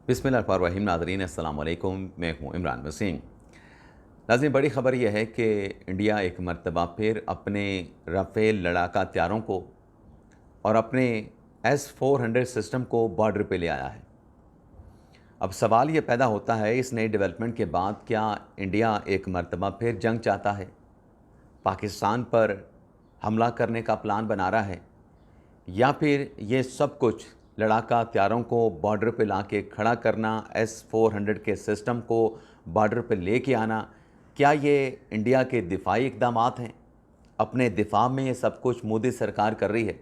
बिस्मिल्लाहिर्रहमानिर्रहीम। नाज़रीन अस्सलाम वालेकुम, मैं हूँ इमरान वसीम। नाज़रीन, बड़ी ख़बर यह है कि इंडिया एक मरतबा फिर अपने राफ़ेल लड़ाका हथियारों को और अपने S-400 सिस्टम को बॉर्डर पे ले आया है। अब सवाल ये पैदा होता है, इस नई डेवलपमेंट के बाद क्या इंडिया एक मरतबा फिर जंग चाहता है, पाकिस्तान पर हमला करने का प्लान बना रहा है, या फिर ये सब कुछ लड़ाका हथियारों को बॉर्डर पे ला के खड़ा करना, S-400 के सिस्टम को बॉर्डर पे लेके आना, क्या ये इंडिया के दिफाई इक़दामात हैं? अपने दिफा में ये सब कुछ मोदी सरकार कर रही है।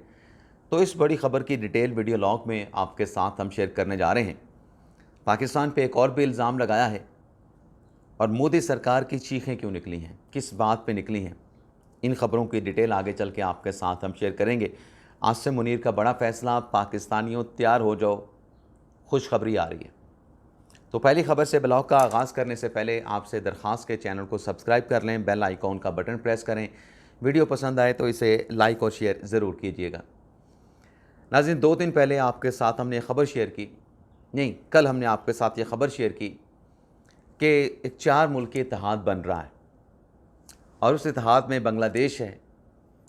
तो इस बड़ी ख़बर की डिटेल वीडियो लॉग में आपके साथ हम शेयर करने जा रहे हैं। पाकिस्तान पे एक और भी इल्ज़ाम लगाया है और मोदी सरकार की चीखें क्यों निकली हैं, किस बात पे निकली हैं, इन ख़बरों की डिटेल आगे चल के आपके साथ हम शेयर करेंगे। आसिम मुनीर का बड़ा फ़ैसला, पाकिस्तानियों तैयार हो जाओ, खुशखबरी आ रही है। तो पहली ख़बर से ब्लॉग का आगाज़ करने से पहले आपसे दरख्वास्त के चैनल को सब्सक्राइब कर लें, बेल आइकॉन का बटन प्रेस करें। वीडियो पसंद आए तो इसे लाइक और शेयर ज़रूर कीजिएगा। नाज़रीन, 2 दिन पहले आपके साथ हमने ख़बर शेयर की, नहीं कल हमने आपके साथ ये ख़बर शेयर की कि एक 4 मुल्की इत्तेहाद बन रहा है और उस इत्तेहाद में बांग्लादेश है,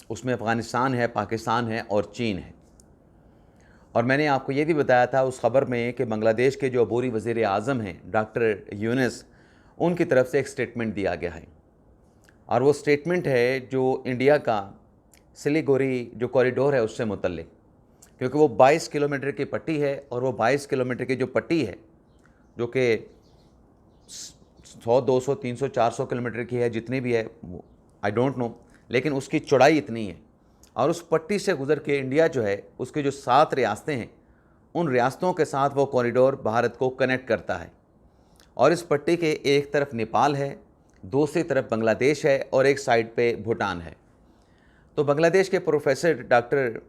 उसमें अफ़गानिस्तान है, पाकिस्तान है और चीन है। और मैंने आपको ये भी बताया था उस ख़बर में कि बांग्लादेश के जो अबूरी वज़ीर आज़म हैं डॉक्टर यूनुस, उनकी तरफ से एक स्टेटमेंट दिया गया है और वो स्टेटमेंट है जो इंडिया का सिलीगुड़ी जो कॉरिडोर है उससे मुतल्लिक़, क्योंकि वो 22 किलोमीटर की पट्टी है और वो 22 किलोमीटर की जो पट्टी है, जो कि 100, 200, 300, 400 किलोमीटर की है, जितनी भी है आई डोंट नो, लेकिन उसकी चौड़ाई इतनी है और उस पट्टी से गुज़र के इंडिया जो है उसके जो 7 रियासतें हैं, उन रियासतों के साथ वो कॉरिडोर भारत को कनेक्ट करता है। और इस पट्टी के एक तरफ नेपाल है, दूसरी तरफ बांग्लादेश है और एक साइड पे भूटान है। तो बांग्लादेश के प्रोफेसर डॉक्टर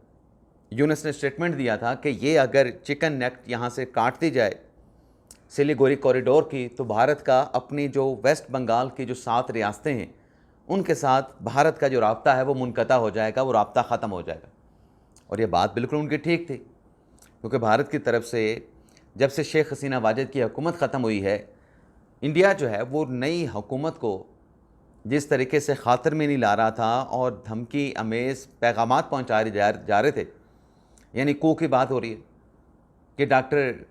यूनुस ने स्टेटमेंट दिया था कि ये अगर चिकन नेक यहाँ से काट दी जाए सिलीगुड़ी कॉरिडोर की, तो भारत का अपनी जो वेस्ट बंगाल की जो 7 रियासतें हैं उनके साथ भारत का जो राब्ता है वो मुनक़ता हो जाएगा, वो राब्ता ख़त्म हो जाएगा। और ये बात बिल्कुल उनकी ठीक थी, क्योंकि भारत की तरफ से जब से शेख हसीना वाजिद की हुकूमत ख़त्म हुई है, इंडिया जो है वो नई हुकूमत को जिस तरीके से ख़ातिर में नहीं ला रहा था और धमकी अमेज़ पैगामात पहुँचाए जा रहे थे, यानी कू की बात हो रही है कि डॉक्टर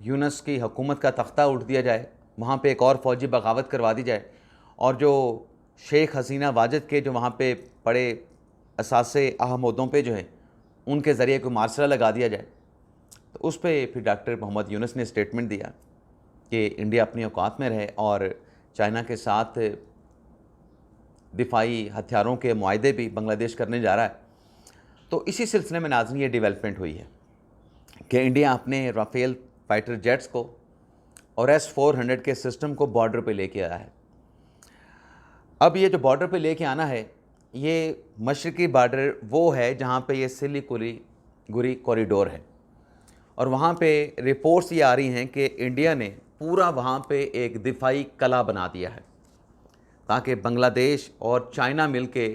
यूनुस की हुकूमत का तख्ता उठ दिया जाए, वहाँ पे एक और फ़ौजी बगावत करवा दी जाए और जो शेख हसीना वाजिद के जो वहाँ पे बड़े असासे अहम ओहदों पे जो है उनके ज़रिए कोई मार्शल लगा दिया जाए। तो उस पे फिर डॉक्टर मोहम्मद यूनुस ने स्टेटमेंट दिया कि इंडिया अपनी औकात में रहे और चाइना के साथ दिफाई हथियारों के मुआहदे भी बांग्लादेश करने जा रहा है। तो इसी सिलसिले में नाज़रीन ये डेवलपमेंट हुई है कि इंडिया अपने राफेल फाइटर जेट्स को और S-400 के सिस्टम को बॉर्डर पे लेके आया है। अब ये जो बॉर्डर पे लेके आना है, ये मशरक़ी बॉर्डर वो है जहाँ पे ये सिलीगुड़ी कॉरिडोर है और वहाँ पे रिपोर्ट्स ये आ रही हैं कि इंडिया ने पूरा वहाँ पे एक दिफाई कला बना दिया है ताकि बांग्लादेश और चाइना मिलके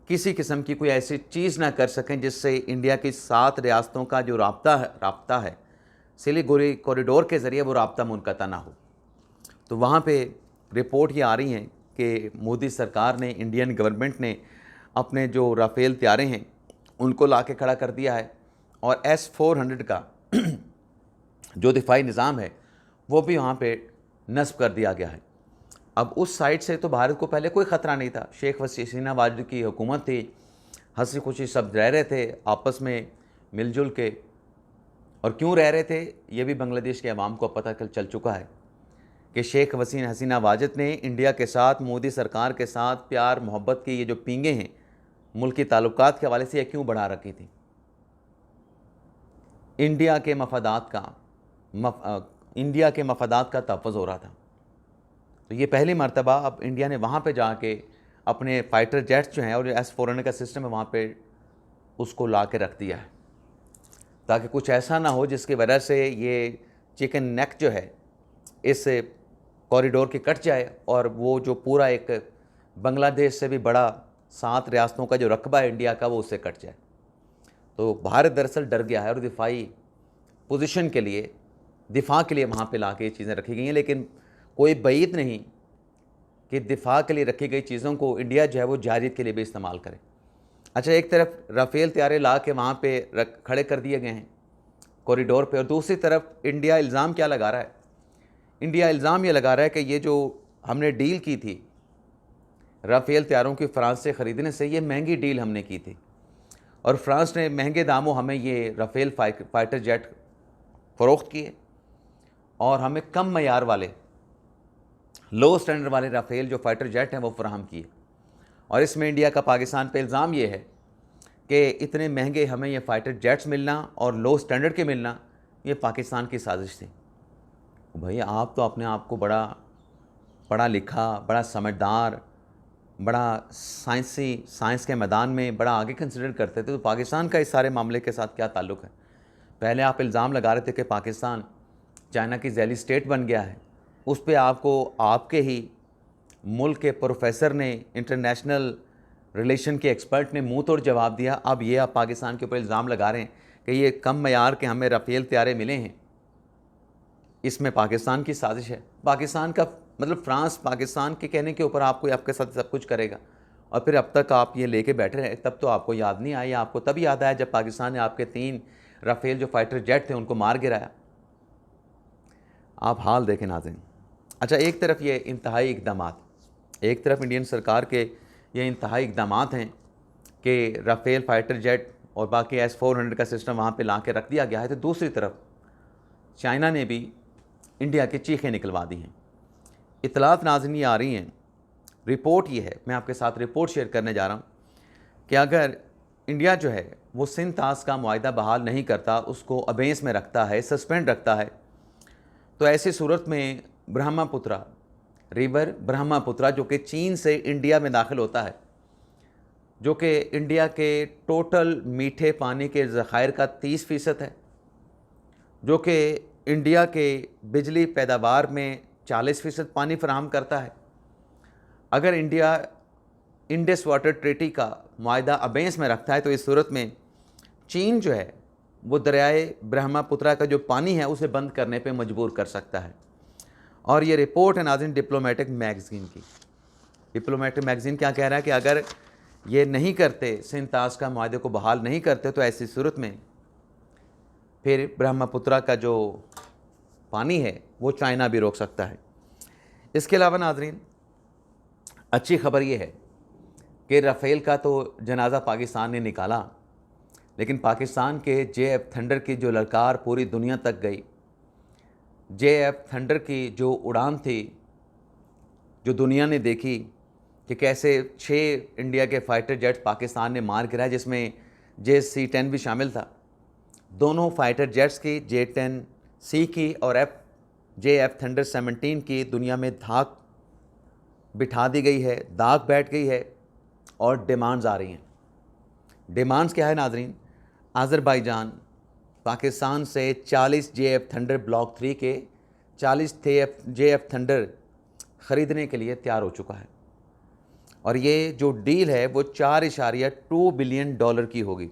किसी किस्म की कोई ऐसी चीज़ ना कर सकें जिससे इंडिया की 7 रियासतों का जो राब्ता है सिलीगुड़ी कॉरिडोर के ज़रिए वो राब्ता मुनक़ता ना हो। तो वहाँ पे रिपोर्ट ये आ रही हैं कि मोदी सरकार ने, इंडियन गवर्नमेंट ने अपने जो राफेल तैयारे हैं उनको ला के खड़ा कर दिया है और S-400 का जो दिफाई निज़ाम है वो भी वहाँ पे नस्ब कर दिया गया है। अब उस साइड से तो भारत को पहले कोई ख़तरा नहीं था, शेख हसीना वाजिद की हुकूमत थी, हंसी खुशी सब रह रहे थे आपस में मिलजुल के। और क्यों रह रहे थे ये भी बांग्लादेश के अवाम को पता चल चुका है कि शेख हसीना वाजिद ने इंडिया के साथ, मोदी सरकार के साथ प्यार मोहब्बत की ये जो पींगे हैं मुल्की ताल्लुकात के हवाले से ये क्यों बढ़ा रखी थी। इंडिया के मफादात का तहफ़्फ़ुज़ हो रहा था। तो ये पहली मरतबा अब इंडिया ने वहाँ पे जाके अपने फ़ाइटर जेट्स जो हैं और जो S-400 का सिस्टम है वहाँ पे उसको ला के रख दिया है, ताकि कुछ ऐसा ना हो जिसकी वजह से ये चिकन नेक जो है इस कॉरिडोर की कट जाए और वो जो पूरा एक बांग्लादेश से भी बड़ा 7 रियासतों का जो रकबा है इंडिया का वो उससे कट जाए। तो भारत दरअसल डर गया है और दिफाई पोजीशन के लिए दिफा के लिए वहाँ पे ला के ये चीज़ें रखी गई हैं, लेकिन कोई बईद नहीं कि दिफा के लिए रखी गई चीज़ों को इंडिया जो है वो जारियत के लिए भी इस्तेमाल करे। अच्छा, एक तरफ राफ़ेल तैयारे ला के वहाँ पे खड़े कर दिए गए हैं कॉरिडोर पे, और दूसरी तरफ इंडिया इल्ज़ाम क्या लगा रहा है? इंडिया इल्ज़ाम ये लगा रहा है कि ये जो हमने डील की थी राफ़ेल तैयारों की फ़्रांस से ख़रीदने से, ये महंगी डील हमने की थी और फ्रांस ने महंगे दामों हमें ये राफ़ेल फाइटर जेट फ़रोख्त किए और हमें कम मयार वाले, लो स्टैंडर्ड वाले राफ़ेल जो फाइटर जेट हैं वो फराहम किए। और इसमें इंडिया का पाकिस्तान पे इल्ज़ाम ये है कि इतने महंगे हमें ये फाइटर जेट्स मिलना और लो स्टैंडर्ड के मिलना, ये पाकिस्तान की साजिश थी। भाई, आप तो अपने आप को बड़ा पढ़ा लिखा, बड़ा समझदार, बड़ा साइंस के मैदान में बड़ा आगे कंसिडर करते थे, तो पाकिस्तान का इस सारे मामले के साथ क्या ताल्लुक़ है? पहले आप इल्ज़ाम लगा रहे थे कि पाकिस्तान चाइना की ज़ैली स्टेट बन गया है, उस पे आपको आपके ही मुल्क के प्रोफेसर ने, इंटरनेशनल रिलेशन के एक्सपर्ट ने मुंह तोड़ जवाब दिया। अब ये आप पाकिस्तान के ऊपर इल्ज़ाम लगा रहे हैं कि ये कम मयार के हमें राफ़ेल तैयारे मिले हैं, इसमें पाकिस्तान की साजिश है। पाकिस्तान का मतलब फ्रांस पाकिस्तान के कहने के ऊपर आपको आपके साथ सब कुछ करेगा, और फिर अब तक आप ये लेके बैठे रहे, तब तो आपको याद नहीं आया। आपको तब याद आया जब पाकिस्तान ने आपके 3 राफ़ेल जो फाइटर जेट थे उनको मार गिराया। आप हाल देखें नाज़रीन। अच्छा, एक तरफ ये इंतहाई इक़दामात, एक तरफ इंडियन सरकार के ये इंतहाई इक़दामात हैं कि राफ़ेल फाइटर जेट और बाकी S-400 का सिस्टम वहाँ पे ला के रख दिया गया है, तो दूसरी तरफ चाइना ने भी इंडिया की चीखें निकलवा दी हैं। इतलात नाज़रीन ये आ रही हैं, रिपोर्ट ये है, मैं आपके साथ रिपोर्ट शेयर करने जा रहा हूँ कि अगर इंडिया जो है वो सिंध तास का मुआहिदा बहाल नहीं करता, उसको अबेंस में रखता है, सस्पेंड रखता है, तो ऐसी सूरत में ब्रह्मपुत्रा रिवर, ब्रह्मपुत्रा जो कि चीन से इंडिया में दाखिल होता है, जो कि इंडिया के टोटल मीठे पानी के ज़खायर का 30% है, जो कि इंडिया के बिजली पैदावार में 40% पानी फराहम करता है। अगर इंडिया इंडस वाटर ट्रीटी का मुआहिदा अबेंस में रखता है, तो इस सूरत में चीन जो है वो दरियाए ब्रह्मपुत्रा का जो पानी है उसे बंद करने पे मजबूर कर सकता है। और ये रिपोर्ट है नाज़रीन डिप्लोमेटिक मैगज़ीन की। डिप्लोमेटिक मैगज़ीन क्या कह रहा है कि अगर ये नहीं करते, सिंध तास का मुआहिदे को बहाल नहीं करते, तो ऐसी सूरत में फिर ब्रह्मपुत्रा का जो पानी है वो चाइना भी रोक सकता है। इसके अलावा नाज़रीन अच्छी खबर ये है कि राफ़ेल का तो जनाजा पाकिस्तान ने निकाला, लेकिन पाकिस्तान के JF थंडर की जो ललकार पूरी दुनिया तक गई, JF थंडर की जो उड़ान थी, जो दुनिया ने देखी कि कैसे 6 इंडिया के फाइटर जेट्स पाकिस्तान ने मार गिराए, जिसमें JC-10 भी शामिल था। दोनों फाइटर जेट्स की, J-10C की और JF थंडर 17 की दुनिया में धाक बिठा दी गई है, दाग बैठ गई है और डिमांड्स आ रही हैं। डिमांड्स क्या है नाज़रीन? अज़रबैजान पाकिस्तान से 40 JF थंडर ब्लॉक 3 के 40 JF थंडर ख़रीदने के लिए तैयार हो चुका है, और ये जो डील है वो $4.2 बिलियन की होगी,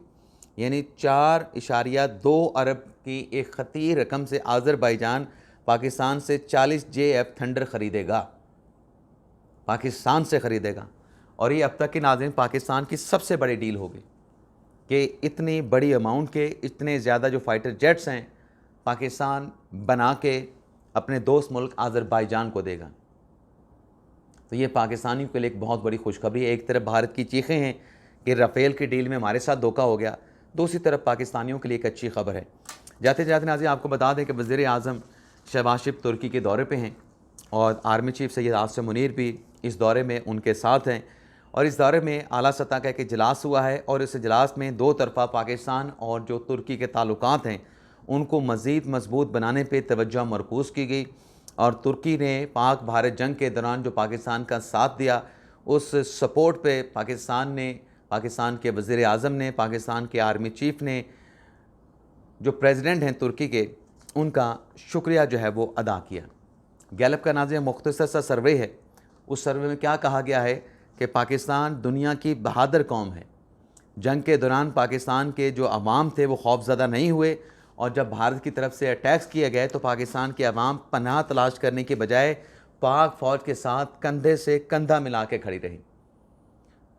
यानी 4.2 अरब की एक ख़तीर रकम से अज़रबैजान पाकिस्तान से 40 JF थंडर ख़रीदेगा, पाकिस्तान से ख़रीदेगा। और ये अब तक की नाज़रीन पाकिस्तान की सबसे बड़ी डील होगी कि इतनी बड़ी अमाउंट के इतने ज़्यादा जो फाइटर जेट्स हैं पाकिस्तान बना के अपने दोस्त मुल्क अज़रबैजान को देगा। तो ये पाकिस्तानियों के लिए एक बहुत बड़ी खुशखबरी है। एक तरफ भारत की चीखें हैं कि राफ़ेल की डील में हमारे साथ धोखा हो गया, दूसरी तरफ पाकिस्तानियों के लिए एक अच्छी खबर है। जाते जाते नाज़रीन आपको बता दें कि वज़ीर आज़म शहबाज शरीफ तुर्की के दौरे पे हैं और आर्मी चीफ सैयद आसिम मुनीर भी इस दौरे में उनके साथ हैं, और इस दौरे में आला सतह का एक इजलास हुआ है, और इस इजलास में दो तरफ़ा पाकिस्तान और जो तुर्की के ताल्लुकात हैं उनको मज़ीद मजबूत बनाने पर तवज्जो मरकूज़ की गई। और तुर्की ने पाक भारत जंग के दौरान जो पाकिस्तान का साथ दिया, उस सपोर्ट पे पाकिस्तान के वज़ीर आज़म ने, पाकिस्तान के आर्मी चीफ़ ने, जो प्रेसिडेंट हैं तुर्की के, उनका शुक्रिया जो है वो अदा किया। गैलप का नाज़रीन मुख्तसर सा सर्वे है, उस सर्वे में क्या कहा गया है कि पाकिस्तान दुनिया की बहादुर कौम है। जंग के दौरान पाकिस्तान के जो अवाम थे वो खौफज़दा नहीं हुए और जब भारत की तरफ से अटैक्स किए गए तो पाकिस्तान की आवाम पनाह तलाश करने के बजाय पाक फ़ौज के साथ कंधे से कंधा मिला के खड़ी रही।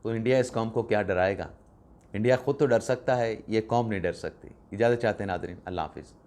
तो इंडिया इस कौम को क्या डराएगा? इंडिया खुद तो डर सकता है, ये कौम नहीं डर सकती। इजाज़त चाहते हैं नाज़रीन, अल्लाह हाफ़िज़।